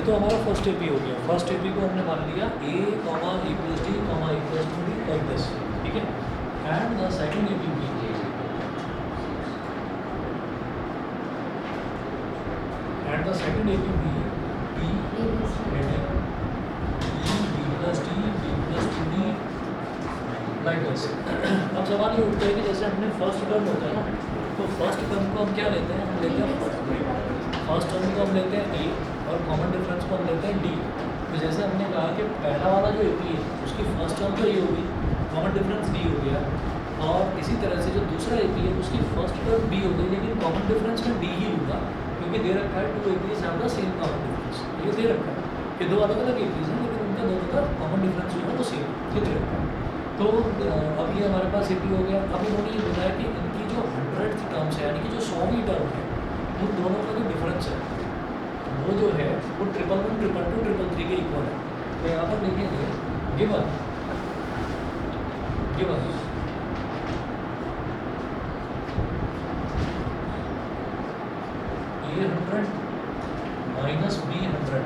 तो हमारा first A P हो गया। फर्स्ट ए पी को हमने मान लिया A comma A plus D comma A plus two D like this, ठीक है। And the second A P B and the second A P B B plus D B plus two D like this. अब सवाल ये उठता है कि जैसे हमने फर्स्ट टर्म होता है ना, तो फर्स्ट टर्म को हम क्या लेते हैं, हम लेते हैं फर्स्ट टर्म को हम लेते हैं ए और कॉमन डिफरेंस को हम लेते हैं डी। तो जैसे हमने कहा कि पहला वाला जो ए पी है उसकी फर्स्ट टर्म तो ए होगी, कॉमन डिफरेंस डी हो गया, और इसी तरह से जो दूसरा ए पी है उसकी फर्स्ट टर्म बी हो गई, लेकिन कॉमन डिफरेंस में डी ही लूँगा क्योंकि दे रखा है two A P have the same common difference. ये दे रखा है कि दो अलग अलग ए पीज हैं लेकिन उनका दोनों का कॉमन डिफरेंस जो है वो सेम, ये दे रखा है। तो अब ये हमारे पास ए पी हो गया। अब इन्होंने ये बताया कि इनकी जो 100th टर्म्स है यानी कि जो 100वीं टर्म है उन दोनों का जो डिफरेंस है वो जो है वो 111, 222, 333 के इक्वल है। तो यहाँ पर देखेंगे गिवन A100 माइनस B100,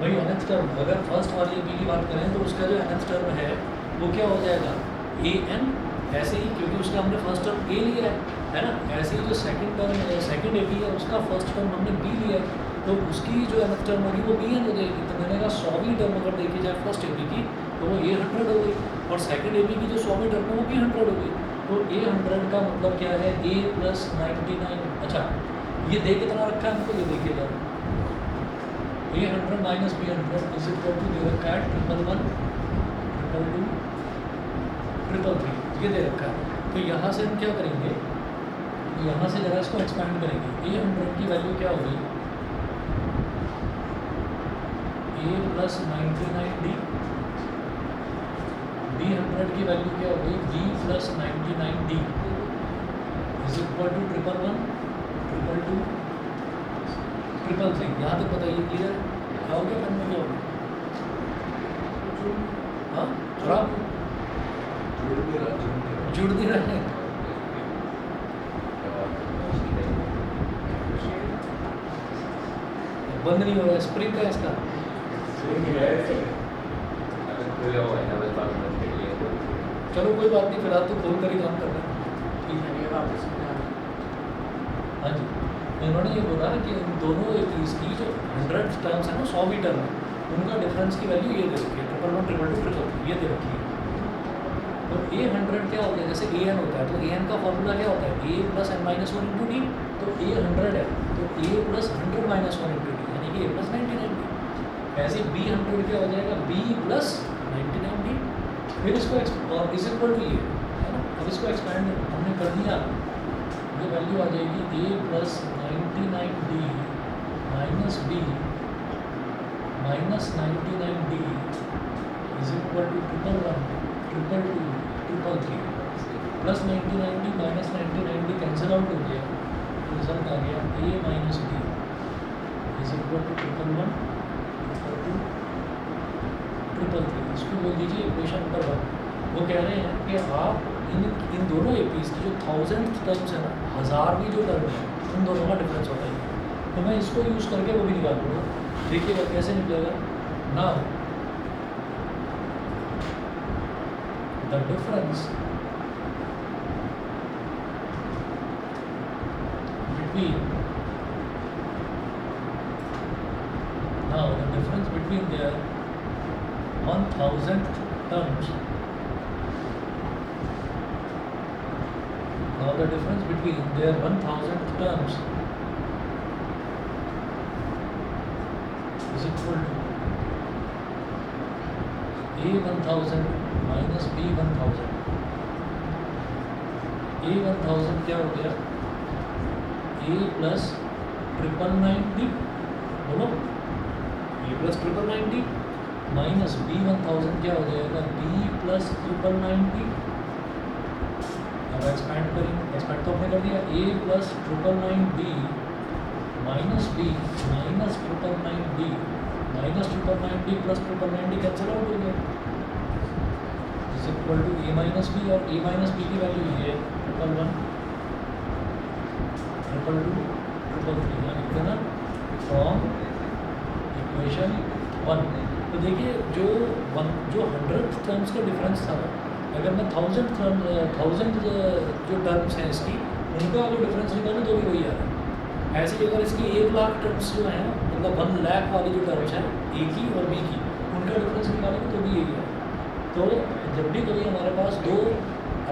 भाई nth टर्म अगर फर्स्ट वाली बी की बात करें तो उसका जो nth टर्म है वो क्या हो जाएगा an, ऐसे ही क्योंकि उसका हमने फर्स्ट टर्म a लिया है ना, ऐसे ही जो second term second A P है उसका फर्स्ट टर्म हमने b लिया है, तो उसकी जो nth टर्म होगी वो bn हो जाएगी। तो मैंने कहा 100वीं टर्म अगर देखी जाए फर्स्ट ए पी की तो वो A100 हो गई, और सेकंड ए पी की जो 100वीं टर्म है वो B100 हो गई। तो A100 का मतलब क्या है a प्लस 99। अच्छा ये दे कितना रखा है हमको, ये देखिएगा A100 minus B100 is equal to दे रखा है 111, 222, 333, ये दे रखा है। तो यहाँ से हम क्या करेंगे, यहाँ से जरा इसको एक्सपेंड करेंगे। A100 की वैल्यू क्या होगी a प्लस 99d, B100 की वैल्यू क्या होगी b plus 99d is equal to 111, 222, 333। यहाँ तक बताइए क्लियर क्या हो गया, मन में क्या होगा, हाँ थोड़ा जुड़ भी रहे बंद नहीं हो रहा, स्प्रिंग का इसका चलो कोई बात नहीं, फिलहाल तो खोल कर ही काम करना है, ठीक है। हाँ जी, इन्होंने ये बोला कि इन दोनों इसकी जो 100 टर्म्स है ना 100वीं टर्म है उनका डिफरेंस की वैल्यू ये दे रखी है 111, 222, 333 ये दे रखी है। तो A100 क्या होता है, जैसे an होता है तो an का फॉर्मूला क्या होता है a plus n minus 1 into D. तो A100 है तो a plus 100 minus 1 into D यानी कि a प्लस 99d। ऐसे B100 क्या हो जाएगा b प्लस 99d, फिर इसको और इज इक्वल टू ये है ना। अब इसको एक्सपेंड हमने कर दिया, ये वैल्यू आ जाएगी a plus 99d minus b minus 99d is equal to 111, 222, 333 plus 99d minus 99d cancel out हो गया, रिजल्ट आ गया a minus b is equal to 111, 333। इसको बोल दीजिए इक्वेशन नंबर 1। वो कह रहे हैं कि आप इन दोनों ए पीज की जो 1000th टर्म्स है ना, 1000वीं जो टर्म है उन दोनों का डिफरेंस होता है। तो मैं इसको यूज़ करके वो भी निकाल लूँगा, देखिएगा कैसे निकलेगा ना। The difference between their 1000th terms. Now the difference between their 1000th terms is equal to A1000 minus B1000. A1000 क्या हो गया? A plus 999D, बोलो A plus 999D minus B1000 क्या हो जाएगा? B plus 999D। अब expand करेंगे, expand तो हमने कर दिया। A plus 999D minus B minus 999D minus 999D plus 999D cancel out हो गया, is equal to A minus B, और A माइनस B की वैल्यू ये है 111, 222, 333। यहाँ लिखते हैं ना, फ्रॉम इक्वेशन 1। तो देखिए जो 100th टर्म्स का डिफरेंस था ना, अगर मैं 1000 जो टर्म्स हैं इसकी उनका अगर डिफरेंस निकालूँ तो भी वही आ रहा है। ऐसे ही अगर इसकी 1,00,000 टर्म्स जो हैं, मतलब 1 लाख वाली जो टर्म्स हैं ए की और बी की, उनका डिफरेंस निकालेंगे तो भी यही है। तो जब भी कभी हमारे पास दो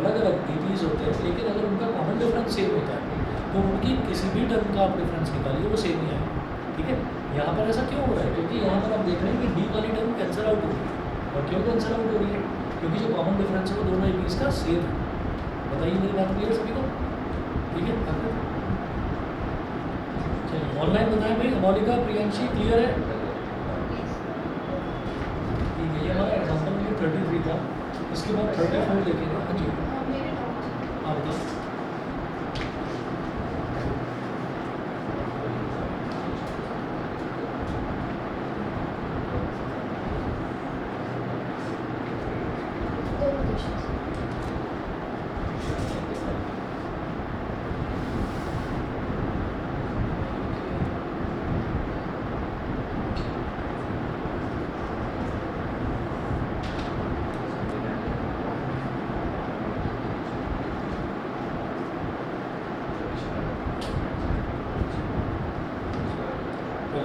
अलग अलग ईपीज होते हैं लेकिन अगर उनका कॉमन डिफरेंस सेम होता है तो उनकी किसी भी टर्म का आप डिफरेंस निकालिए वो सेम ही आएगा। ठीक है, यहाँ पर ऐसा क्यों हो रहा है? क्योंकि यहाँ पर आप देख रहे हैं कि डी वाली टर्म कैंसिल आउट हो रही है। और क्यों कैंसिल आउट हो रही है? क्योंकि जो कॉमन डिफरेंस है वो दोनों ईपीज का सेम है। बताइए मेरी बात क्लियर है सभी को? ठीक है, चलिए ऑनलाइन बताएं भाई। मौलिका, प्रियंशी क्लियर है? ठीक है, ये हमारा एग्जाम्पल में 33 था, इसके बाद 34 देखेंगे। हाँ जी, हाँ बताओ।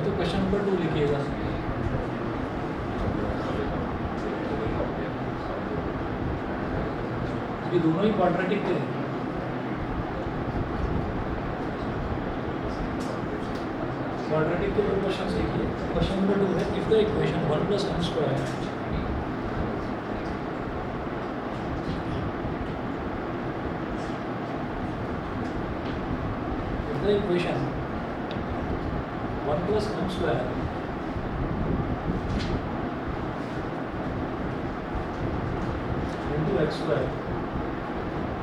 तो क्वेश्चन नंबर 2 लिखिएगा। ये दोनों ही क्वाड्रेटिक के हैं। क्वाड्रेटिक के दो क्वेश्चन देखिए। क्वेश्चन नंबर 2 है, if the equation 1 + m², if the equation 1 + m² into x²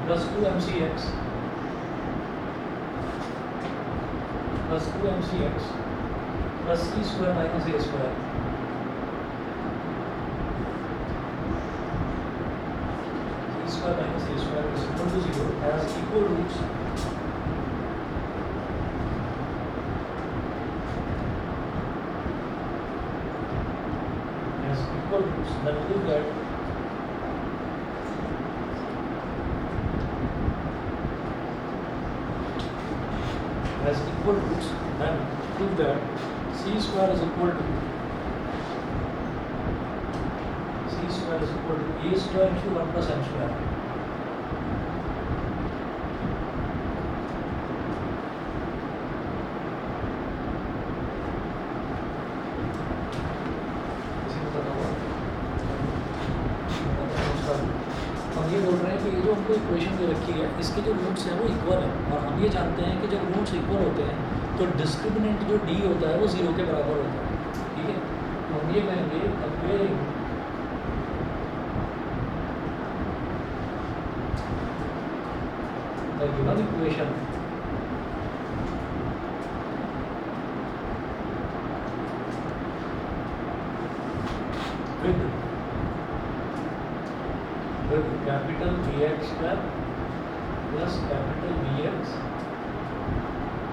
plus 2mcx plus 2mcx plus c² - a² c² - a² is equal to 0 has equal roots then prove that has equal roots, then prove that c² is equal to a² is equal to into 1 + m²। हम ये बोल रहे हैं कि ये जो हमको equation दे रखी है इसके जो रूट्स हैं वो इक्वल है, और हम ये जानते हैं कि जब रूट्स इक्वल होते हैं तो डिस्क्रिमिनेंट जो डी होता है वो 0 के बराबर होता है। ठीक है, तो हम ये कहेंगे comparing the given equation with capital Vx² plus capital Vx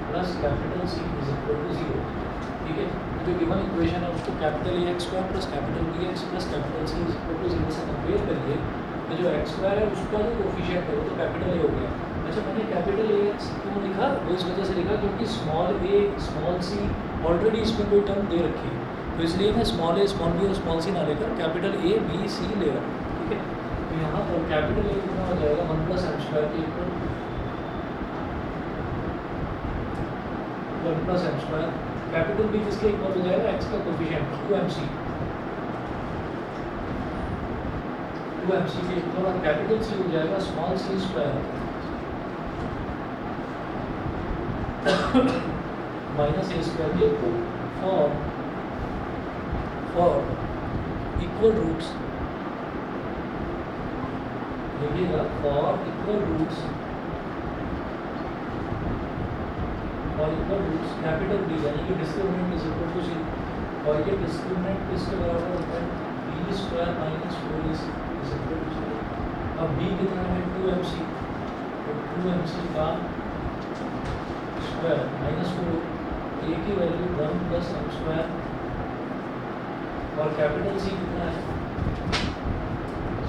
plus capital C is equal to 0। ठीक है, जो गिवन इक्वेशन है उसको capital Ax² plus capital Vx plus capital C is equal to 0 से कंपेयर करिए तो जो x² है उसका जो कोफिशिएंट है वो तो कैपिटल A हो गया। अच्छा, मैंने कैपिटल Ax क्यों लिखा? वो इस वजह से लिखा क्योंकि small a small c already इसमें कोई टर्म दे रखी है, तो इसलिए मैं स्मॉल a स्मॉल b और स्मॉल c ना लेकर कैपिटल A B C ले रहा हूँ। ठीक है, तो यहाँ पर कैपिटल A कितना हो जाएगा 1 + m² के इक्वल 1 + m²। कैपिटल B किसके इक्वल हो जाएगा? x का कोफिशिएंट 2mc के इक्वल, और कैपिटल C हो जाएगा स्मॉल c² माइनस a² के इक्वल फॉर इक्वल रूट्स। देखिएगा, for equal roots capital B यानी कि discriminant is equal to C, और ये डिस्क्रिमिनेंट किसके बराबर होता है? b² - 4ac is equal to 0। अब b कितना है? 2mc, तो 2mc का स्क्वायर -4, a की वैल्यू 1 + m² और कैपिटल सी कितना है,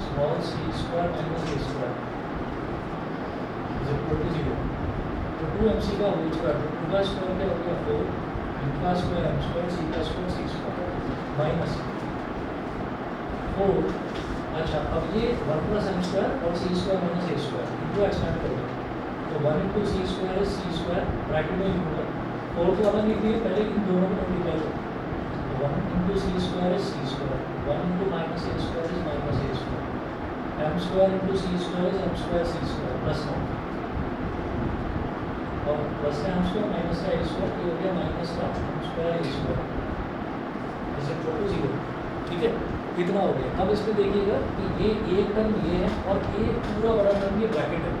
small C square minus A square is equal to 0। तो 2mc का होल स्क्वायर, तो 2 का स्क्वायर क्या हो गया 4, m का स्क्वायर m स्क्वायर, c का स्क्वायर c स्क्वायर माइनस 4। अच्छा अब ये 1 प्लस एम स्क्वायर और सी स्क्वायर माइनस ए स्क्वायर इनको एक्सपेंड करोगे तो 1 इंटू सी स्क्वायर है सी स्क्वायर ब्रैकेट में लिखूंगा, 4 को अलग लिख दिए, पहले इन दोनों को मल्टीप्लाई करो, तो 1 इंटू सी स्क्वायर है C square, 1 into minus A square is minus A square, M square into C square is M square C square plus 1 और प्लस का एम स्क्वायर माइनस का ए स्क्वायर, ये हो गया minus का M square A square is equal to 0। ठीक है, इतना हो गया। अब इसमें देखिएगा कि ये एक टर्म ये है और ये पूरा बड़ा टर्म ये ब्रैकेट है,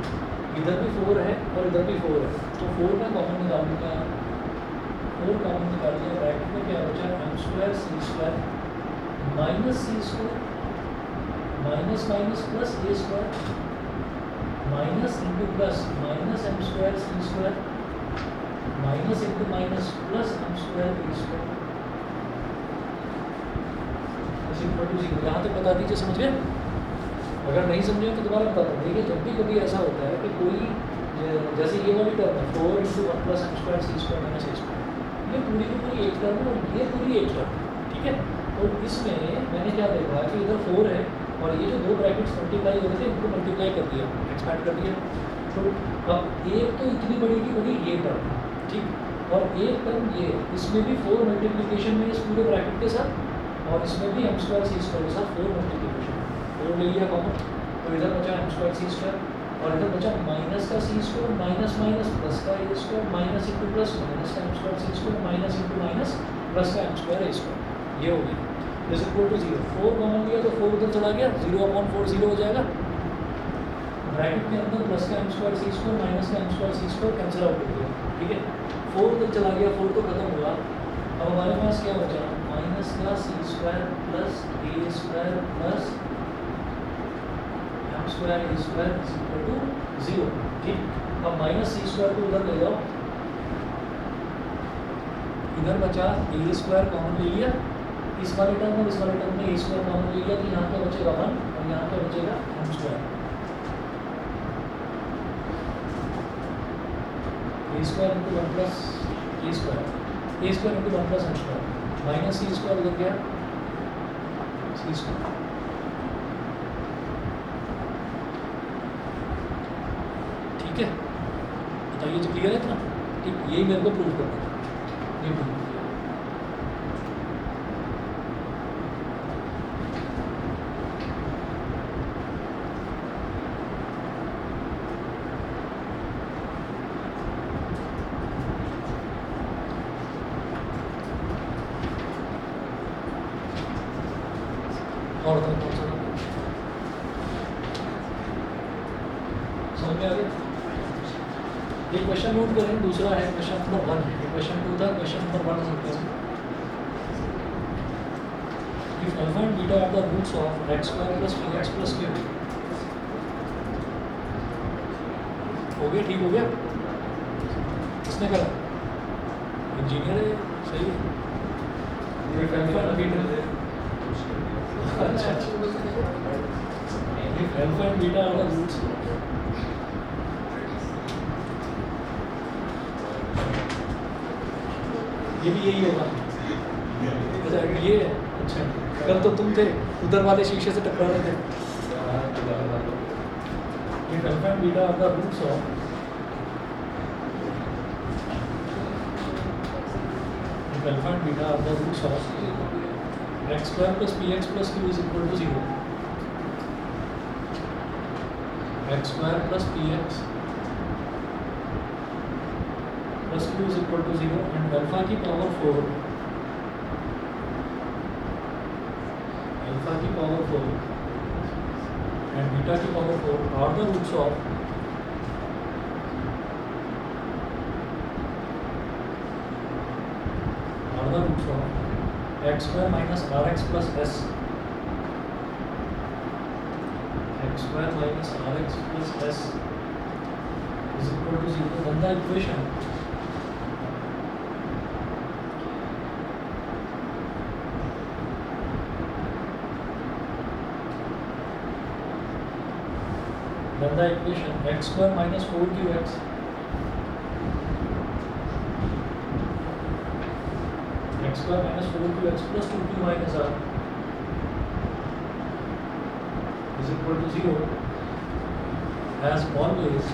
इधर भी 4 है और इधर भी 4 है, तो 4 का कॉमन निकाल दूंगा, 4 कॉमन निकाल दिया, ब्रैकेट में क्या बचा M square C square minus C square minus minus plus A square minus into plus minus M square C square minus into minus plus M square A square यहाँ तक बता दीजिए, समझ गए? अगर नहीं समझे तो दोबारा बताता हूँ। देखिए जब भी कभी ऐसा होता है कि कोई जैसे ये वाली टर्म है 4 into 1 plus M square C square minus A square, ये पूरी की पूरी एक टर्म है और ये पूरी एक टर्म है। ठीक है, तो इसमें मैंने क्या देखा कि इधर 4 है और ये जो दो ब्रैकेट्स मल्टीप्लाई हो रहे थे इनको मल्टीप्लाई कर दिया, एक्सपैंड कर दिया, तो अब एक तो इतनी बड़ी की बड़ी ये टर्म, ठीक, और एक टर्म ये, इसमें भी 4 मल्टीप्लीकेशन में इस पूरे ब्रैकेट के साथ और इसमें भी एम स्क्वायर सी स्क्वायर के साथ 4 मल्टीप्लीकेशन, 4 ले लिया कॉमन, तो इधर बचा एम स्क्वायर सी स्क्वायर और इधर बचा माइनस का C square minus minus plus का A square minus into plus minus का M square C square minus into minus plus का एम स्क्वायर ए स्क्वायर, ये हो गया इज इक्वल टू 0। 4 कॉमन लिया तो 4 उधर चला गया, 0/4 0 हो जाएगा, ब्रैकेट के अंदर प्लस का M square C square minus का M square C square cancel out हो गया। ठीक है, 4 उधर चला गया, 4 तो खत्म हुआ, अब हमारे पास क्या बचा माइनस का C square plus A square plus M square A square is equal to 0। ठीक, अब माइनस सी स्क्वायर को उधर ले जाओ, इधर बचा ए स्क्वायर कॉमन ले लिया, इस वाले टर्म और इस वाले टर्म में ए स्क्वायर कॉमन ले लिया, तो यहाँ क्या बचेगा 1 और यहाँ क्या बचेगा M square, A square into 1 plus A square into 1 plus M square minus C square उधर गया सी स्क्वायर। ठीक है, बताइए जो क्लियर है इतना? ठीक, यही मेरे को प्रूव करना था, ये प्रूव किया। और बताओ कौन सा समझ में आ गया? ये क्वेश्चन नोट करें, दूसरा है क्वेश्चन नंबर 1, ये क्वेश्चन 2 था, क्वेश्चन नंबर 1 समझते हैं। If alpha and beta are the roots of x square plus 3x plus q, हो गया? ठीक हो गया? किसने करा? इंजीनियर है, सही है। इफ अल्फा एंड बीटा, अच्छा if alpha and beta are the roots, ये भी यही होगा। अच्छा ये है, अच्छा कल तो तुम थे उधर वाले शीशे से टकरा रहे थे। if alpha and beta are the roots of x square plus px plus q is equal to 0, x square plus px plus q is equal to 0 and alpha की power 4 and beta की power 4 are the roots of x square minus rx plus s, x square minus rx plus s is equal to 0. Then the equation then the equation x square minus 4qx x square minus 4qx plus 2q minus r is equal to 0. As always,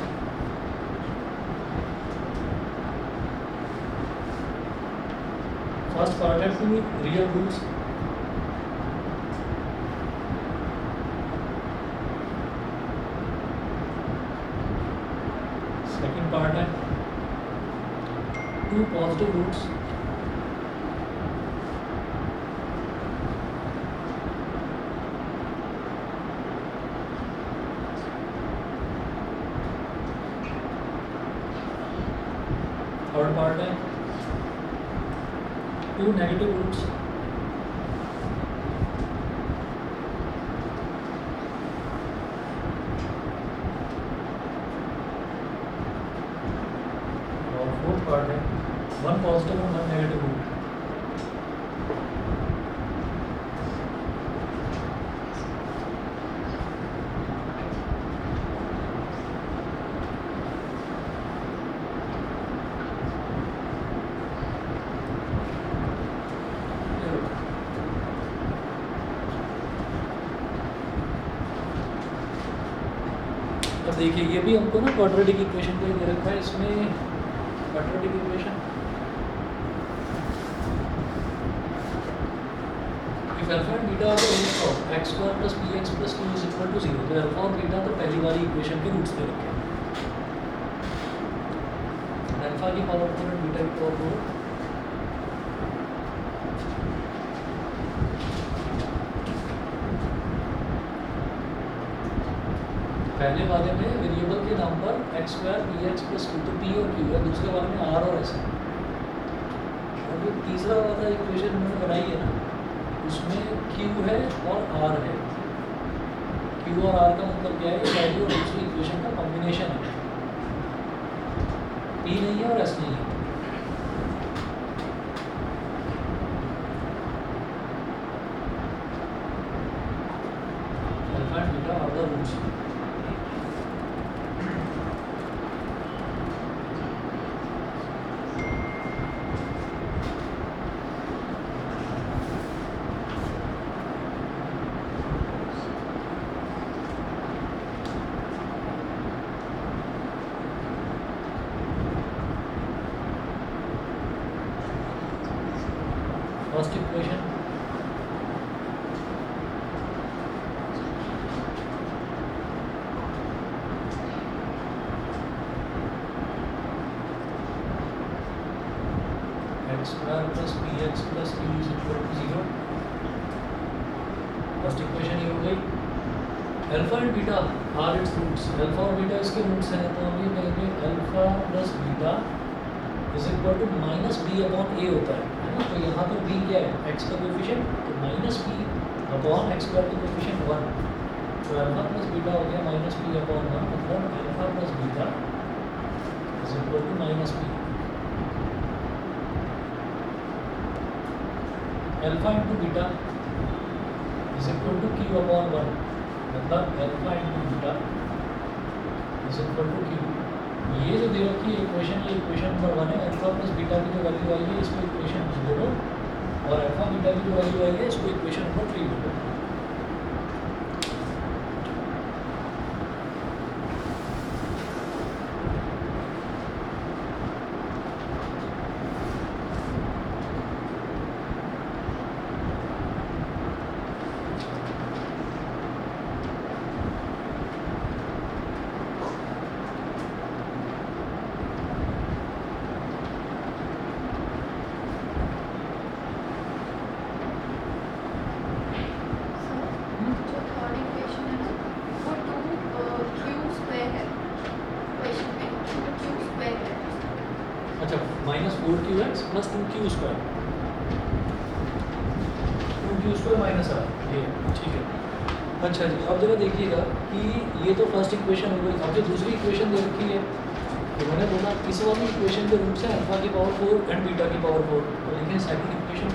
first part has two real roots. Second part है two positive roots. Third part है two negative roots. और fourth part है one positive and one negative root. अब देखिए ये भी हमको ना क्वाड्रेटिक इक्वेशन को दे रखा है. इसमें quadratic equation if alpha and beta are the roots of x square plus px plus 2 is equal to 0. तो अल्फा और बीटा तो पहली वाली इक्वेशन के रूट्स दे रखे हैं. अल्फा की पावर 4 और बीटा की पावर 4. पहले वाले में वेरिएबल के नाम पर x square P x plus 2 तो पी और क्यू है. दूसरे वाले में आर और एस है. और जो तीसरा वाला इक्वेशन उन्होंने बनाई है ना उसमें क्यू है और आर है. क्यू और आर का मतलब क्या है? ये वैल्यू और दूसरी इक्वेशन का कॉम्बिनेशन है. पी नहीं है और एस नहीं है. Alpha and beta are the roots. First equation x square plus px plus q is equal to 0. First equation ये हो गई. Alpha and beta are its roots. Alpha और बीटा इसके रूट्स हैं. तो हम ये कहेंगे alpha plus beta is equal to minus B upon A होता है ना. तो यहाँ पर b क्या है? x का कोएफिशिएंट. तो minus B upon X square का कोएफिशिएंट 1. तो अल्फा प्लस बीटा हो गया माइनस बी अपॉन 1. मतलब alpha plus beta is equal to minus B. Alpha into beta is equal to Q upon 1. मतलब alpha into beta is equal to Q. ये जो दे रखी है इक्वेशन, ये इक्वेशन नंबर 1 है. अल्फा प्लस बीटा की जो वैल्यू आई है इसको इक्वेशन 0 और अल्फा बीटा की जो वैल्यू आई है इसको इक्वेशन नंबर 3 बोलो. Minus 4qx plus 2q square. 2q square minus R. ये ठीक है. अच्छा जी, अब जरा देखिएगा कि ये तो फर्स्ट इक्वेशन हो गई. अब जो दूसरी इक्वेशन दे रखी है तो मैंने बोला इस वाली इक्वेशन के रूट्स है अल्फा की पावर 4 एंड बीटा की पावर 4. तो लिखें सेकंड इक्वेशन.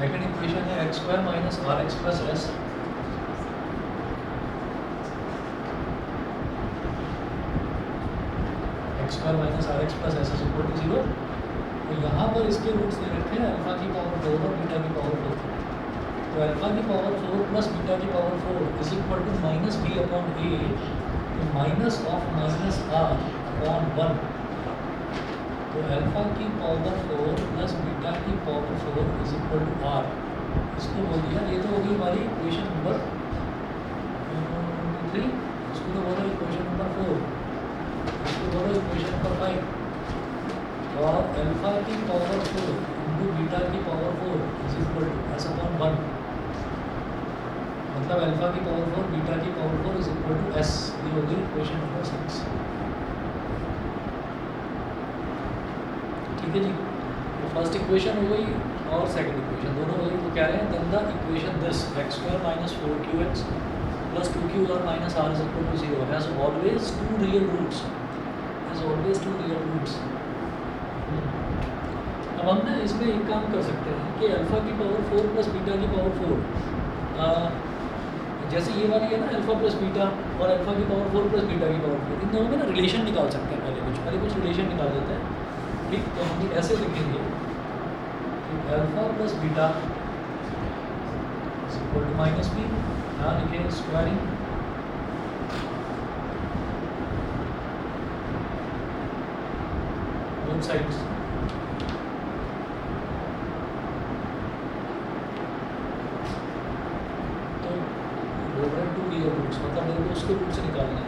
सेकेंड इक्वेशन है X square minus R X plus S. X square minus R X plus S is equal to 0। तो यहाँ पर इसके रूट्स दे रखे हैं अल्फा की पावर 4 और बीटा की पावर 4। तो अल्फा की पावर 4 प्लस बीटा की power 4 is equal to minus B upon A, तो minus of minus R upon 1। तो अल्फा की पावर 4 प्लस बीटा की power 4 is equal to R. इसको बोल दिया, ये तो होगी हमारी इक्वेशन नंबर 3। इसको तो बोलो इक्वेशन नंबर 4, इसको बोलो इक्वेशन नंबर 5। और अल्फा की पावर 4 इंटू बीटा की power 4 is equal to S upon 1। मतलब अल्फा की पावर 4 बीटा की power 4 is equal to S. ये होगी इक्वेशन नंबर 6। ठीक है जी। तो फर्स्ट इक्वेशन हो गई और सेकंड इक्वेशन दोनों हो गई। तो कह रहे हैं then the equation this X square minus 4qx plus 2q और minus R is equal to 0 has always two real roots. Has always two real roots. अब हम ना इसमें एक काम कर सकते हैं कि अल्फ़ा की पावर 4 प्लस बीटा की पावर 4, जैसे ये वाली है ना अल्फ़ा प्लस बीटा और अल्फ़ा की पावर 4 प्लस बीटा की पावर 4, इन दोनों में ना रिलेशन निकाल सकते हैं। पहले कुछ रिलेशन निकाल देते हैं। ठीक, तो हम ऐसे लिखेंगे कि alpha plus beta is equal to minus B. यहाँ लिखें स्क्वायरिंग बोथ साइड्स। मतलब मेरे को उसके रूट से निकालना है।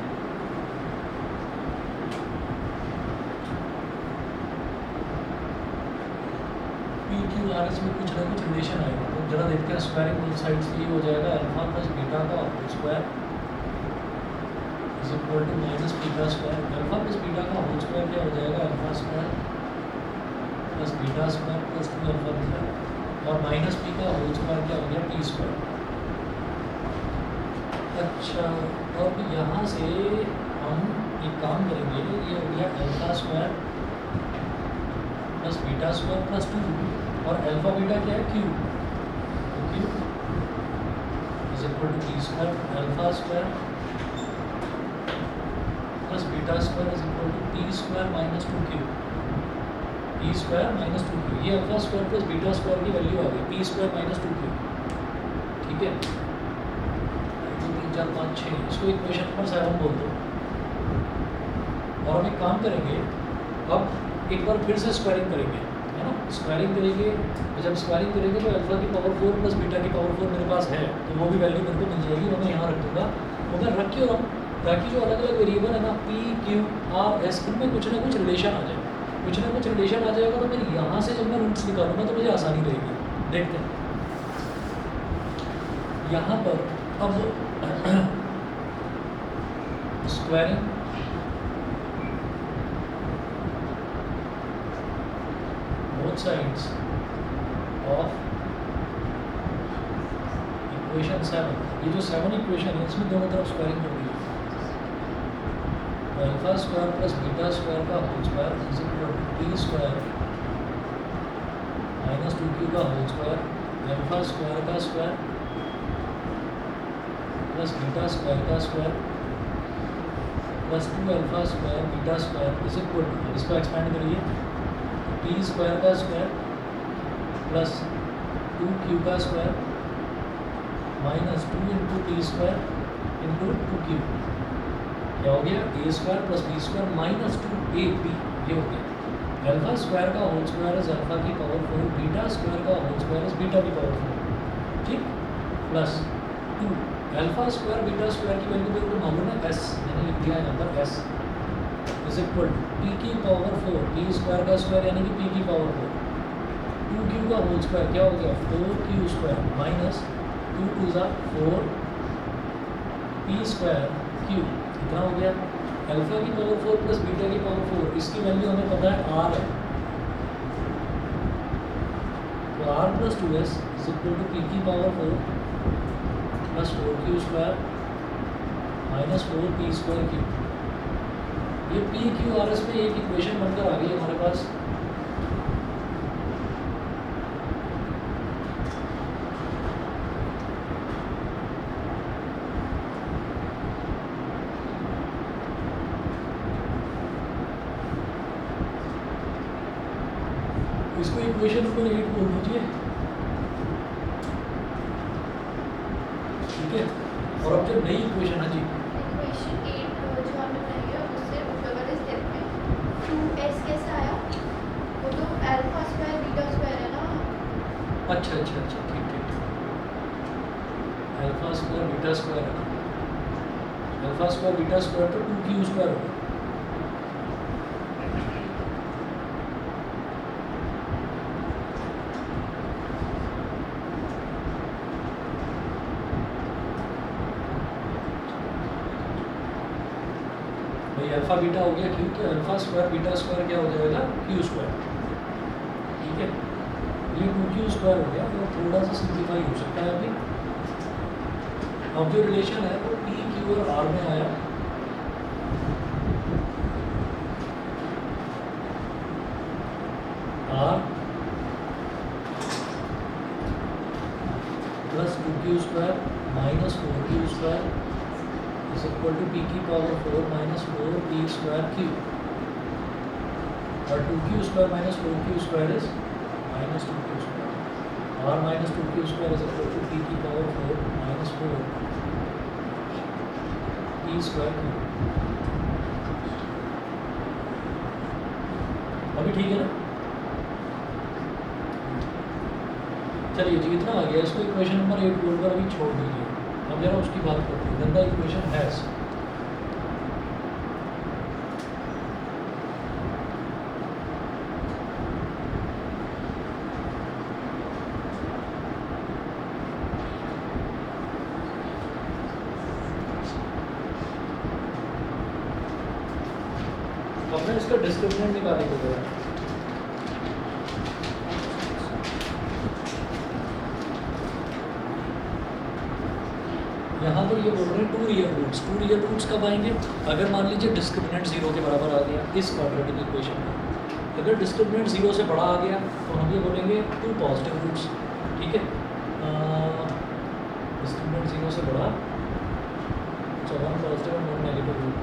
पी क्यू आर एस में कुछ ना कुछ रिलेशन आएगा। तो जरा देखते हैं स्क्वायरिंग बोथ साइड्स की हो जाएगा अल्फा प्लस बीटा का whole square is equal to minus beta square. Alpha plus beta का होल स्क्वायर क्या हो जाएगा alpha square plus beta square plus 2 alpha beta, और माइनस पी का होल स्क्वायर क्या हो गया टी स्क्वायर। अच्छा, अब यहाँ से हम एक काम करेंगे, ये हो गया alpha square plus beta square plus 2 और अल्फा बीटा क्या है क्यू। तो Q is equal to T square alpha square plus beta square is equal to T square minus 2q। T square minus 2q, ये alpha square plus beta square की value आ गई T square minus 2q। ठीक है, 4 5 6, इसको equation number 7 बोल दो। और हम एक काम करेंगे, अब एक बार फिर से स्क्वायरिंग करेंगे, है ना। स्क्वायरिंग करेंगे, जब स्क्वायरिंग करेंगे तो अल्फा की पावर 4 प्लस बीटा की पावर 4 मेरे पास है, तो वो भी वैल्यू मेरे को मिल जाएगी, वो मैं यहाँ रख दूँगा। उधर रख के, और ताकि जो अलग अलग वेरिएबल है ना पी क्यू आर एस, इनमें कुछ ना कुछ रिलेशन आ जाए, कुछ ना कुछ रिलेशन आ जाएगा। तो फिर यहाँ से जब मैं रूट्स निकालूंगा तो मुझे आसानी रहेगी। देखते हैं यहाँ पर अब squaring both sides of equation 7। ये जो 7 इक्वेशन है इसमें दोनों तरफ स्क्वायरिंग कर दी। Alpha square plus beta square का whole square is equal to T square minus 2q का होल स्क्वायर अल्फा स्क्वायर का स्क्वायर प्लस बीटा स्क्वायर का square plus 2 alpha square beta square is equal to, इसको expand करिए, T square का square plus 2q का square minus 2 into T square into 2q। क्या हो गया A square plus B square minus 2ab, ये हो गया। अल्फा स्क्वायर का होल स्क्वायर इज अल्फा की पावर 4, बीटा स्क्वायर का होल स्क्वायर इज बीटा की पावर 4। ठीक, plus 2 alpha square beta square की वैल्यू मेरे को मालूम है एस, मैंने लिख दिया है यहाँ पर S is equal to P की पावर 4 पी स्क्वायर का स्क्वायर यानी कि पी की पावर 4 2q का होल स्क्वायर क्या हो गया 4q स्क्वायर माइनस 2 2 ज़ा 4 पी स्क्वायर क्यू, कितना हो गया। अल्फा की पावर 4 प्लस बीटा की पावर 4, इसकी वैल्यू हमें पता है आर है, तो R plus 2s is equal to P की power 4 plus 4q square minus 4p square Q. ये पी क्यू आर एस में एक इक्वेशन बनकर आ गई हमारे पास। इसको इक्वेशन नंबर 8 बोल दीजिए, ठीक है। और अब जब नई इक्वेशन है जी, इक्वेशन 8 जो आपने बनाई है उससे ऊपर वाले स्टेप में 2s कैसे आया? वो तो अल्फा स्क्वायर बीटा स्क्वायर है ना। अच्छा अच्छा अच्छा, ठीक ठीक ठीक, अल्फा स्क्वायर बीटा स्क्वायर है ना, अल्फा स्क्वायर बीटा स्क्वायर तो 2q स्क्वायर होगा। भाई अल्फा बीटा हो गया क्यू, तो अल्फा स्क्वायर बीटा स्क्वायर क्या हो जाएगा? क्यू स्क्वायर, ठीक है। ये 2q स्क्वायर हो गया, तो थोड़ा सा सिंप्लीफाई हो सकता है अभी। अब जो रिलेशन है वो पी क्यू और आर में आया, R plus 2q square minus 4q square is equal to P की power 4 minus 4p square Q, और 2q square minus 4q square is minus 2q square, R minus 2q square is equal to P की power 4 minus 4p square Q. अभी ठीक है ना? चलिए जी, इतना आ गया, इसको इक्वेशन नंबर 8 बोलकर अभी छोड़ दीजिए। अब जरा उसकी बात करते हैं, गंदा इक्वेशन हैज़, अपने इसका डिस्क्रिमिनेंट निकालने को बोला। यहाँ पर ये बोल रहे हैं 2 रियल रूट्स, 2 रियल रूट्स कब आएंगे? अगर मान लीजिए डिस्क्रिमिनेंट 0 के बराबर आ गया इस क्वाड्रेटिक इक्वेशन में, अगर डिस्क्रिमिनेंट 0 से बड़ा आ गया तो हम ये बोलेंगे 2 पॉजिटिव रूट्स, ठीक है। डिस्क्रिमिनेंट 0 से बड़ा, अच्छा 1 पॉजिटिव और 1 नेगेटिव रूट,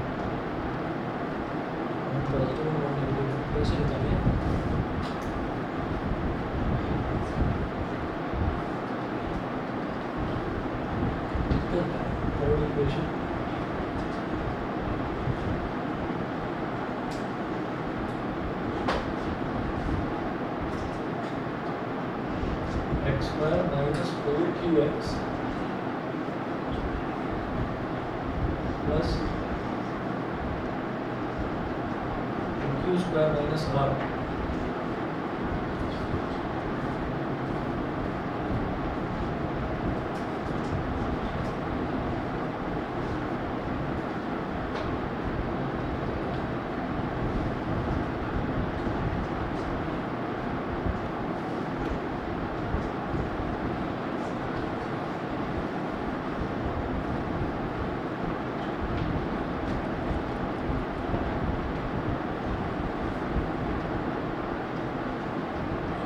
1 पॉजिटिव और 1 नेगेटिव रूट कैसे निकालिए? Third equation x square minus 4qx plus q square minus r,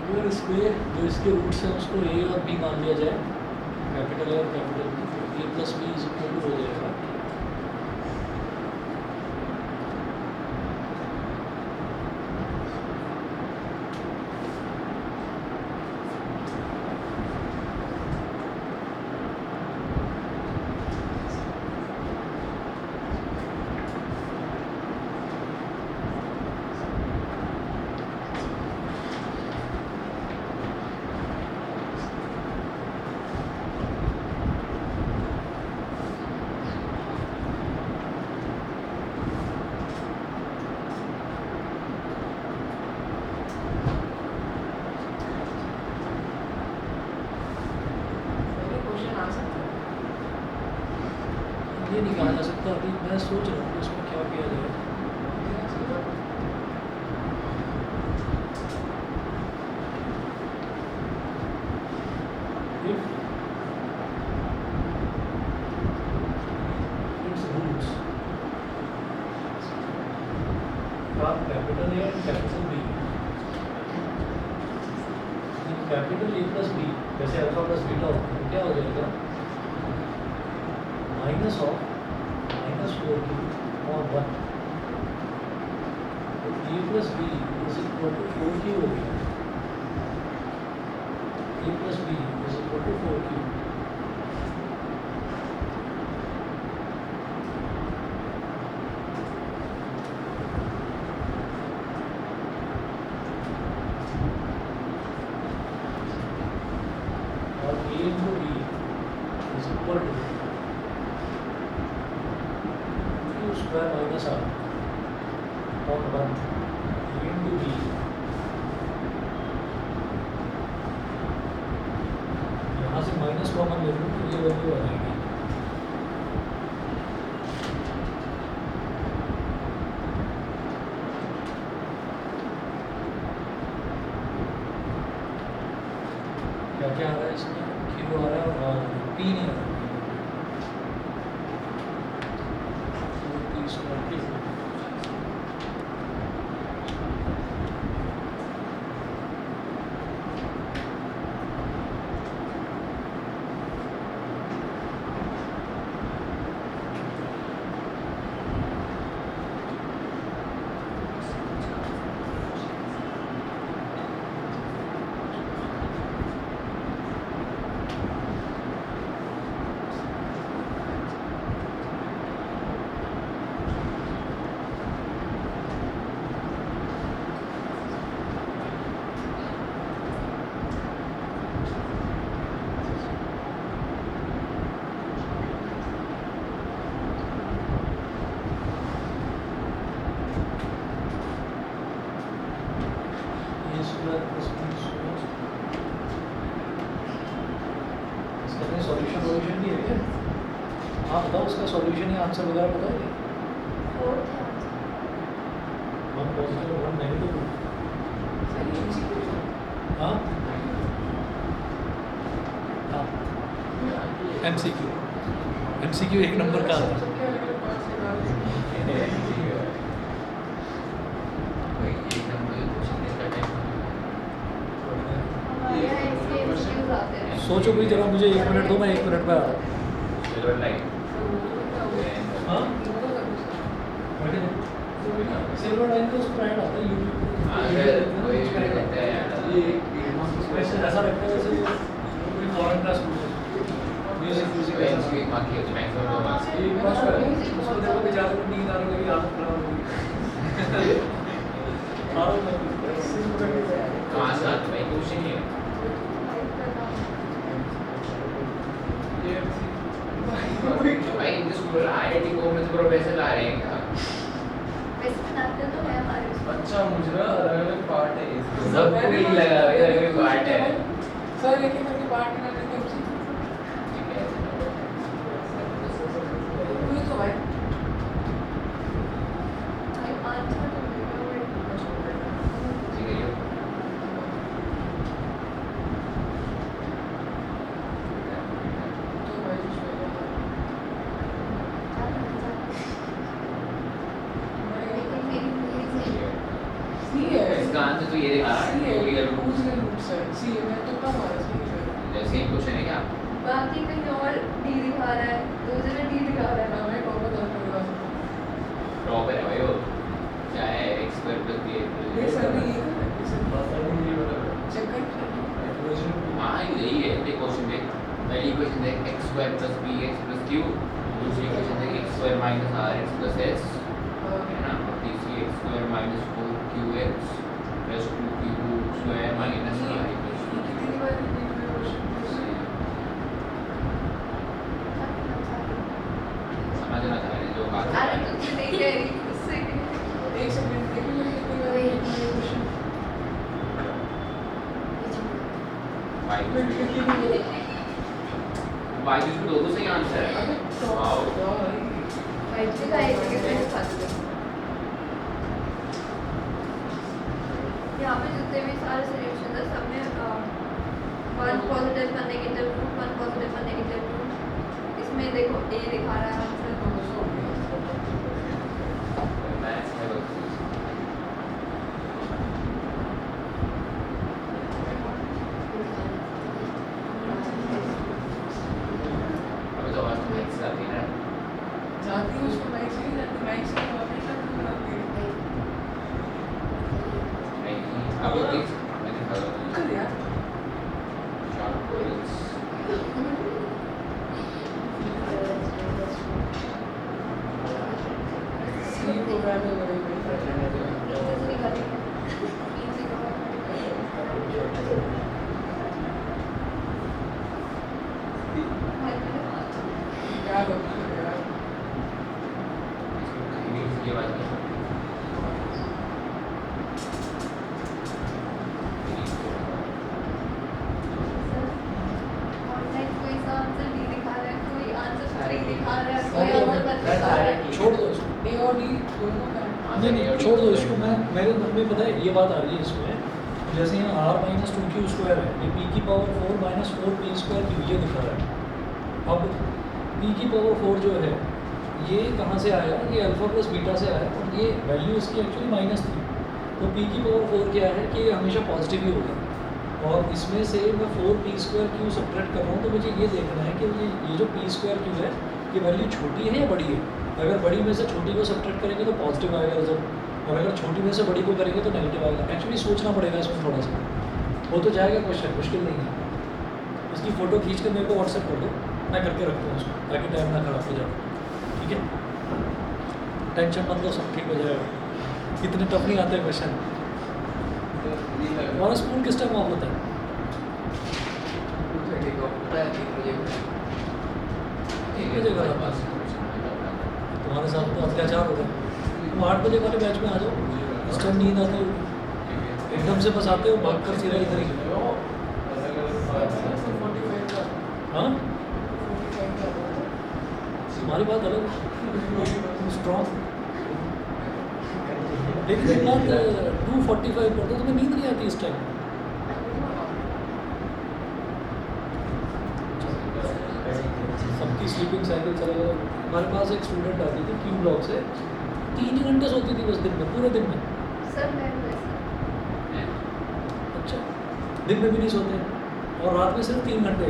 अगर इसमें जो इसके रूट्स हैं उसको a और b मान लिया जाए, कैपिटल A और कैपिटल B, तो a plus B is equal to हो जाएगा ये नहीं कहा जा सकता। अभी मैं सोच रहा हूँ कि इसमें क्या किया जाए। Its roots are capital A and capital B. Capital A plus B जैसे अल्फा प्लस बीटा होता है, क्या हो जाएगा माइनस ऑफ -4q और 1, तो a plus B is equal to 4q हो गया। 4 क्यूब और a into b is equal to q square minus r upon 1 a into b. यहाँ से माइनस कॉमन ले लूँ तो ये वैल्यू आ जाएगी क्या क्या आ रहा है इसमें क्यू आ रहा है और पी नहीं आ रहा P square Q solution violation भी है क्या? हाँ बताओ उसका सॉल्यूशन या आंसर वगैरह बताओगे? फोर्थ है वन पॉजिटिव वन नेगेटिव हाँ हाँ MCQ एक नंबर का आता है हमारे यहाँ इसके MCQs आते हैं। सोचो भाई जरा मुझे 1 मिनट दो मैं 1 मिनट में आ रहा हूँ हाँ सिल्वर लाइन तो उसका ऐड आता है वैसे ऐसा लगता है जैसे कोई फॉरेन का स्कूल है म्यूजिक उसको देखो कि ज़्यादा नींद आने लगी आदत खराब हो गई भाई इन स्कूल आईआईटी को में प्रोफेसर आ रहे हैं क्या? वैसे बनाते तो है हमारे उसमें। अच्छा मुझे ना अलग-अलग पार्ट है इसके। सबको यही लगा भाई अलग पार्ट है सर एक ही पार्ट ना लेते हैं ठीक है कोई तो भाई भाई आंसर तो ठीक है तो भाई लेकिन मेरी सही सी है इसका आंसर तो ये दिखा रहा सी है है रियल दूसरे रूट से सी है मैं तो कम आ रहा सी है जैसे ही क्वेश्चन है क्या बाकी कहीं और डी दिखा रहा है दूसरे में डी दिखा रहा है ना मैं कॉपी कर दूंगा प्रॉपर है भाई वो क्या है x स्क्वायर प्लस b ये सर ने ये चेक कर हाँ यही है एक क्वेश्चन देख पहली इक्वेशन देख x square plus bx plus q दूसरी इक्वेशन देख x square minus rx plus s है ना और तीसरी x square minus 4qx plus 2q square minus r कितनी बार रिपीट हुआ क्वेश्चन समझना चाह रहे हैं जो बात अरे कुछ नहीं कह रही उससे एक सेकंड देखिए मैंने कितनी बार वही। रिपीट हुआ क्वेश्चन बाईस में दो सही आंसर है अबे वाओ भाई जी का एक सेकंड में खाते हैं यहाँ पे जितने भी सारे सॉल्यूशन है सब में one positive one negative root one positive one negative root इसमें देखो ए दिखा रहा है आंसर मैथ्स है बस अभी तो बात मैथ्स आती है ना जाती है उसको माइक से नहीं जाती माइक से कॉपी कर बनाती है नहीं अभी देख मैंने कहा कर यार शार्प होल्स याद होता है यार। ये बात है। ऑनलाइन कोई सा आंसर नहीं दिखा रहा है, कोई आंसर सही दिखा रहा है, और कोई तो आंसर गलत दिखा रहा है। छोड़ दो इसको। ए और डी दोनों का है। नहीं नहीं छोड़ दो इसको। मैं मेरे मन में पता है ये बात आ रही है इसमें, जैसे यहाँ r minus two Q square है, ये p की power 4 minus 4 p square Q ये दिखा रहा है। अब p की पावर 4 जो है ये कहाँ से आया, ये अल्फा प्लस बीटा से आया और ये वैल्यू इसकी एक्चुअली माइनस थी। तो p की पावर 4 क्या है कि ये हमेशा पॉजिटिव ही होगा, और इसमें से मैं 4p स्क्वायर क्यू सब्ट्रैक्ट कर रहा हूँ। तो मुझे ये देखना है कि ये जो p स्क्वायर क्यू है ये वैल्यू छोटी है या बड़ी है। अगर बड़ी में से छोटी को सब्ट्रैक्ट करेंगे तो पॉजिटिव आएगा रिजल्ट, और अगर छोटी में से बड़ी को करेंगे तो नेगेटिव आएगा। एक्चुअली सोचना पड़ेगा इसमें थोड़ा सा, हो तो जाएगा क्वेश्चन, मुश्किल नहीं है। इसकी फ़ोटो खींच कर मेरे को व्हाट्सएप कर दो, मैं करके रखता हूँ उसको ताकि टाइम ना खराब हो जाए। ठीक है, टेंशन मत लो, सब ठीक हो जाएगा। इतने टफ नहीं आते क्वेश्चन। हमारा स्कूल किस टाइम ऑफ होता है? एक बजे का पास। तुम्हारे साथ तो अत्याचार हो गया। तुम 8 बजे वाले बैच में आ जाओ, इस टाइम नींद आती है एकदम से, बस आते हो भाग कर सीधा इधर ही। हाँ तुम्हारी बात अलग, स्ट्रॉन्ग, लेकिन एक बात 2:45 कर दो, तुम्हें नींद नहीं आती इस टाइम। सबकी स्लीपिंग साइकिल चला गया। हमारे पास एक स्टूडेंट आती थी क्यू ब्लॉक से, 3 ही घंटे सोती थी बस दिन में, पूरे दिन में। सर मैं वैसा अच्छा, दिन में भी नहीं सोते और रात में सिर्फ 3 घंटे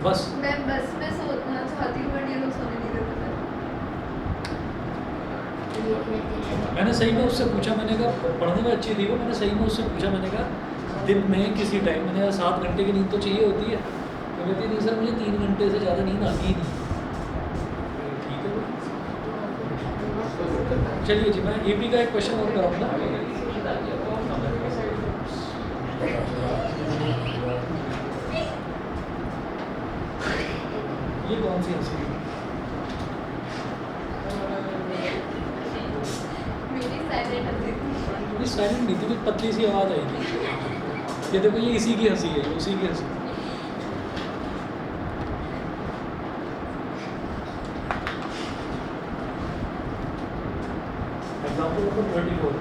बस। मैं बस में सोना चाहती हूँ बट ये लोग सोने नहीं देते सर। मैंने सही में उससे पूछा, मैंने कहा पढ़ने में अच्छी थी वो, मैंने सही में उससे पूछा, मैंने कहा दिन में किसी टाइम, मैंने कहा 7 घंटे की नींद तो चाहिए होती है। तो कहती नहीं सर मुझे 3 घंटे से ज़्यादा नींद आती ही नहीं। ठीक है, चलिए जी, मैं AP का एक क्वेश्चन और कराऊंगा। ये कौन सी हंसी? मेरी साइलेंट हंसी थी। ये साइलेंट नहीं थी, कुछ पतली सी आवाज़ आई थी। ये देखो, ये इसी की हंसी है, ये उसी की हंसी। Example number 34।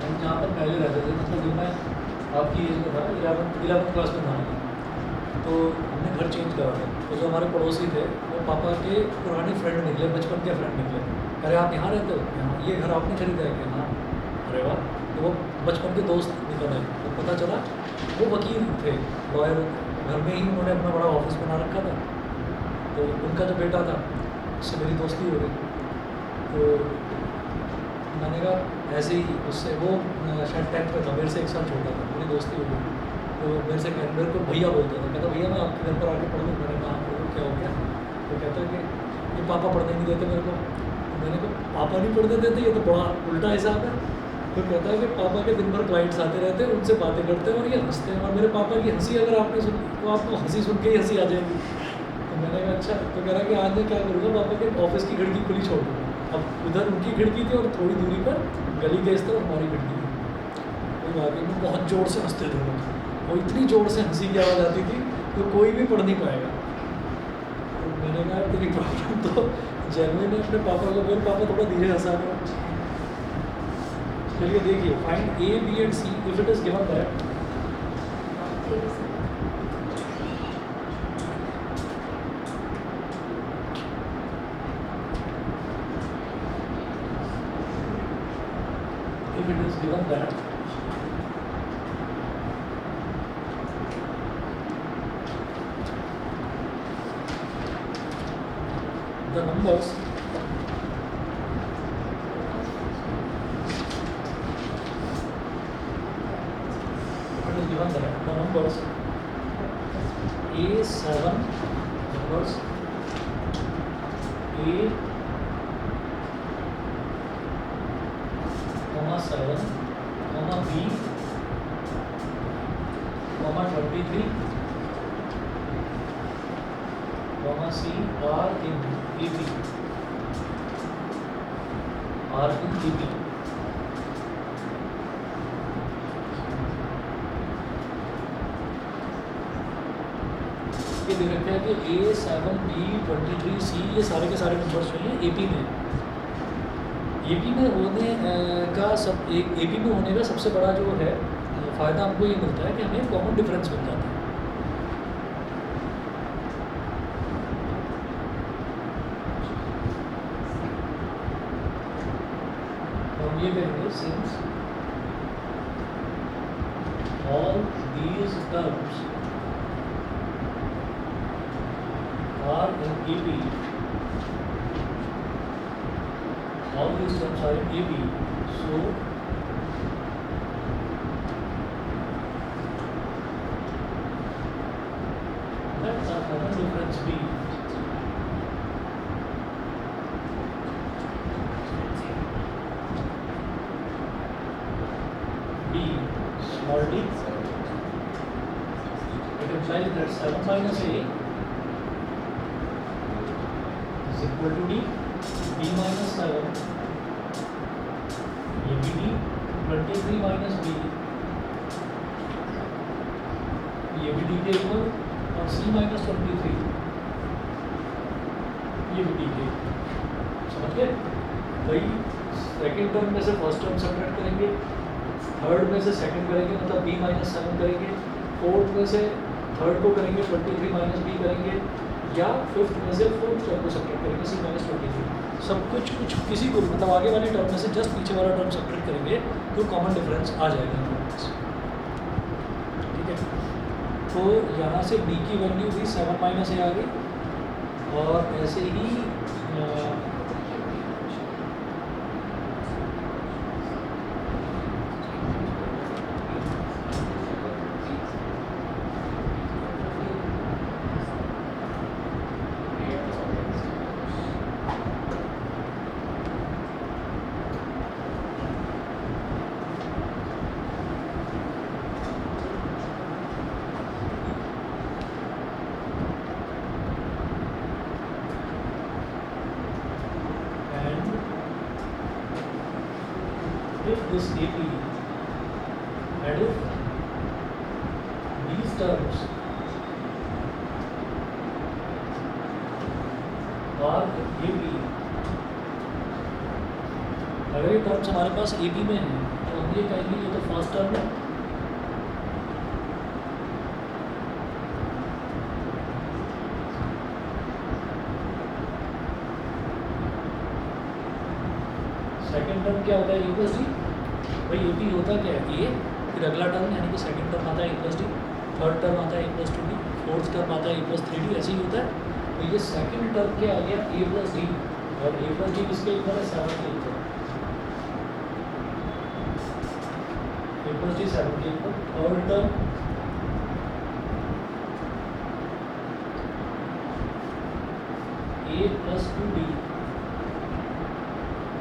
हम जहाँ पर पहले रहते थे, मतलब जब मैं आपकी एज में था, 11th क्लास में था, तो हमने घर चेंज करा था। तो जो हमारे पड़ोसी थे वो पापा के पुराने फ्रेंड निकले, बचपन के फ्रेंड निकले। अरे आप यहाँ रहते हो? यहाँ। ये घर आपने खरीदा है क्या? हाँ। अरे वाह। तो वो बचपन के दोस्त निकल आए। तो पता चला वो वकील थे, लॉयर, घर में ही उन्होंने अपना बड़ा ऑफिस बना रखा था। तो उनका जो बेटा था उससे मेरी दोस्ती हो गई। तो मैंने कहा ऐसे ही उससे, वो शायद 10th में था, मेरे से 1 साल छोटा था, मेरी दोस्ती हो गई। तो मेरे को भैया बोलता था, कहता भैया मैं आपके घर पर आके पढ़ लूँ। मैंने कहा पढ़ लूँ, क्या हो गया? तो कहता है कि ये पापा पढ़ने नहीं देते मेरे को। तो मैंने कहा पापा नहीं पढ़ने देते, ये तो बड़ा उल्टा हिसाब है। तो कहता है कि पापा के दिन भर क्लाइंट्स आते रहते हैं, उनसे बातें करते हैं और ये हंसते हैं, और मेरे पापा की हंसी अगर आपने सुनी तो आपको हंसी सुन के ही हंसी आ जाएगी। तो मैंने कहा अच्छा। तो कह रहा कि आज मैं क्या करूँगा, पापा के ऑफिस की खिड़की खुली छोड़ दूँगा। अब उधर उनकी खिड़की थी और थोड़ी दूरी पर गली के इस तरफ हमारी खिड़की थी। तो वाकई में बहुत ज़ोर से हंसते थे लोग, और इतनी ज़ोर से हंसी की आवाज़ आती थी तो कोई भी पढ़ नहीं पाएगा। तो मैंने कहा तेरी प्रॉब्लम तो जेन्युइन है। अपने पापा को, मेरे पापा थोड़ा धीरे हंसा रहे। चलिए देखिए, find A, B and C if it is given that if it is given that the numbers given that the numbers A7, numbers A, 7 comma B comma 23 comma C are in A B are in A B. ये दे रखा है कि ए 7 B 23 सी ये सारे के सारे numbers जो हैं एपी में होने का सब एक एपी में होने का सबसे बड़ा जो है फ़ायदा हमको ये मिलता है कि हमें कॉमन डिफरेंस मिल जाता है। तो हम ये करेंगे since all these terms are in AB, all these terms are in AB, so that's our common difference B. B small d, it implies that 7 minus A equal to D, B minus 7, ये भी D, 23 minus B, ये भी D के equal, और C minus 23, ये भी D के, समझ गए? भाई सेकेंड टर्म में से फर्स्ट टर्म सब्ट्रैक्ट करेंगे, थर्ड में से सेकेंड करेंगे मतलब B minus 7 करेंगे, फोर्थ में से थर्ड को करेंगे 23 minus B करेंगे, या फिफ्थ में से फोर्थ टर्म को सब्ट्रैक्ट करेंगे C minus 23। सब कुछ किसी को मतलब आगे वाले टर्म में से जस्ट पीछे वाला टर्म सब्ट्रैक्ट करेंगे तो कॉमन डिफरेंस आ जाएगा हमारे पास। ठीक है, तो यहाँ से B की वैल्यू भी 7 माइनस ए आ गई, और ऐसे ही if this AP and if these terms are AP, अगर ये टर्म्स हमारे पास AP में हैं तो हम ये कहेंगे ये तो फर्स्ट टर्म है, सेकेंड टर्म क्या होता है ए प्लस डी। भाई ए पी होता क्या है ए, फिर अगला टर्म यानी कि सेकेंड टर्म आता है ए प्लस डी, थर्ड टर्म आता है ए प्लस 2डी, फोर्थ टर्म आता है ए प्लस 3डी, ऐसे ही होता है। तो ये सेकेंड टर्म क्या आ गया ए प्लस डी, और ए प्लस डी किसके इक्वल है 7 के इक्वल, ए प्लस डी 7 के equal. Third term A plus 2डी,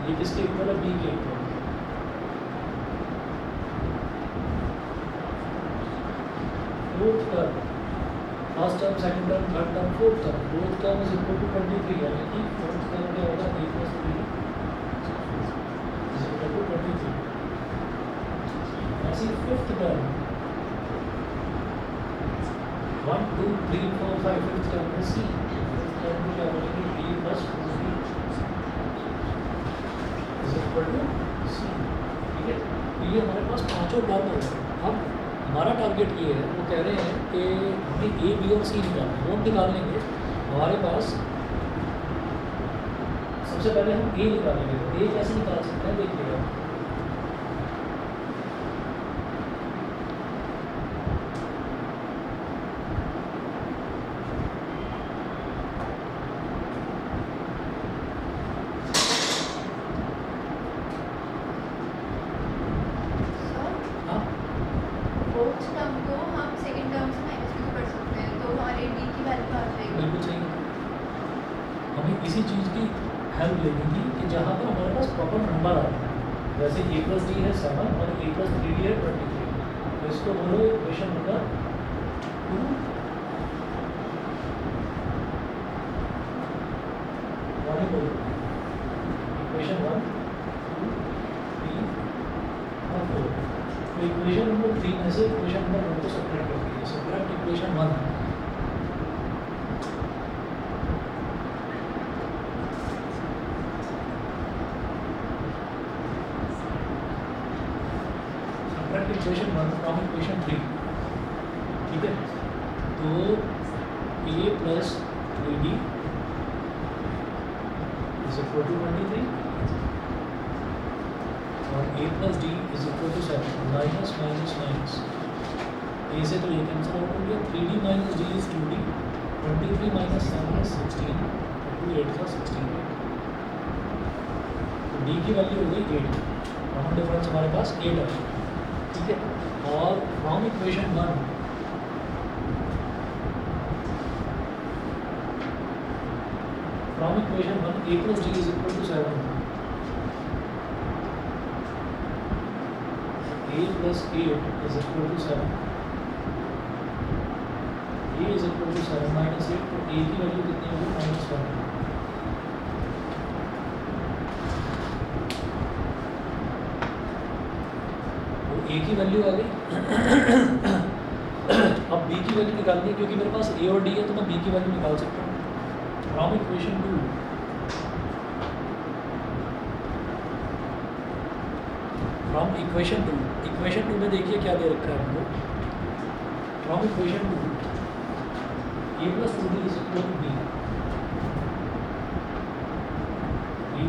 ये किसके इक्वल है बी के equal. Fourth term first term second term third term fourth term is equal to 23, यानी कि फोर्थ टर्म क्या होगा A plus 3 is equal to 23। ऐसी फिफ्थ टर्म 1 2 3 4 5 फिफ्थ टर्म में सी, फिफ्थ टर्म में क्या बोलेंगे A plus 4b is equal to C. ठीक है, तो ये हमारे पास पांचों टर्म हो गए। अब हमारा टारगेट ये है, वो कह रहे हैं कि हमें ए बी और सी निकालना है। नोट निकाल लेंगे हमारे पास, सबसे पहले हम ए निकालेंगे। ए कैसे निकाल सकते हैं देखिएगा, फोर्थ टर्म को हम सेकंड टर्म से माइनस भी कर सकते हैं, तो हमारे डी की वैल्यू आ जाएगी। बिल्कुल सही। हमें इसी चीज़ की हेल्प लेनी थी कि जहाँ पर हमारे पास प्रॉपर नंबर आ रहा है। जैसे a प्लस डी है 7 और a प्लस 3d है 23, तो इसको बोलो इक्वेशन नंबर 2 वाले बोलो इक्वेशन 1 2 3 और 4। तो इक्वेशन नंबर 3 में से इक्वेशन नंबर 1 को सब्ट्रैक्ट कर दीजिए। Subtract equation 1 equation 1 from equation 3, ठीक है। तो a plus 3d is equal to 23 और a plus d is equal to 7। Minus minus minus a से तो ये कैंसिल आउट हो गया। 3d minus d is 2d, 23 minus 7 is 16, 2 8 का 16। तो d की वैल्यू हो गई 8, कॉमन डिफरेंस हमारे पास 8 है, ठीक है। और from equation 1 a plus d is equal to 7, a plus 8 is equal to 7, a is equal to 7 minus 8, तो a की वैल्यू कितनी होगी -1। ए की वैल्यू आ गई। अब बी की वैल्यू निकालनी है, क्योंकि मेरे पास ए और डी है तो मैं बी की वैल्यू निकाल सकता हूँ। फ्रॉम इक्वेशन 2 इक्वेशन 2 में देखिए क्या दे रखा है हमको। From equation 2 a plus 2d is equal to b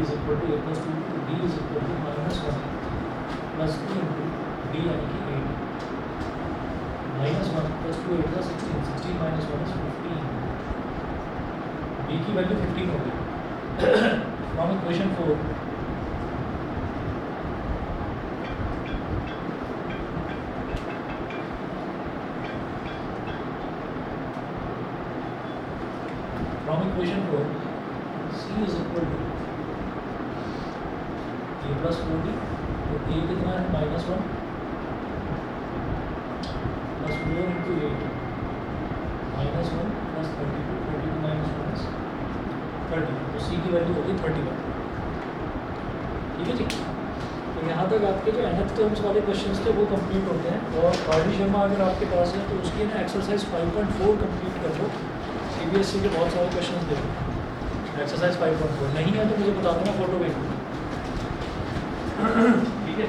is equal to a plus 2d, d is equal to -1 plus 2 into d यानी कि 8, -1 प्लस 2 8 का 16, 16 माइनस 1 इज 15, b की वैल्यू 15 हो गई। From equation 4 c is equal to a plus 4d, तो a कितना है -1 plus 4 into 8, -1 plus 32, 32 minus 1 is 30, तो c की वैल्यू होगी 31, ठीक है जी। तो यहाँ तक आपके जो nth टर्म्स वाले क्वेश्चंस थे वो कंप्लीट होते हैं। और आरडी शर्मा अगर आपके पास है तो उसकी ना एक्सरसाइज 5.4 कंप्लीट कर लो। CBSE के बहुत सारे क्वेश्चंस देखो। एक्सरसाइज 5.4 नहीं है तो मुझे बता देना, फोटो भेज दो, ठीक है।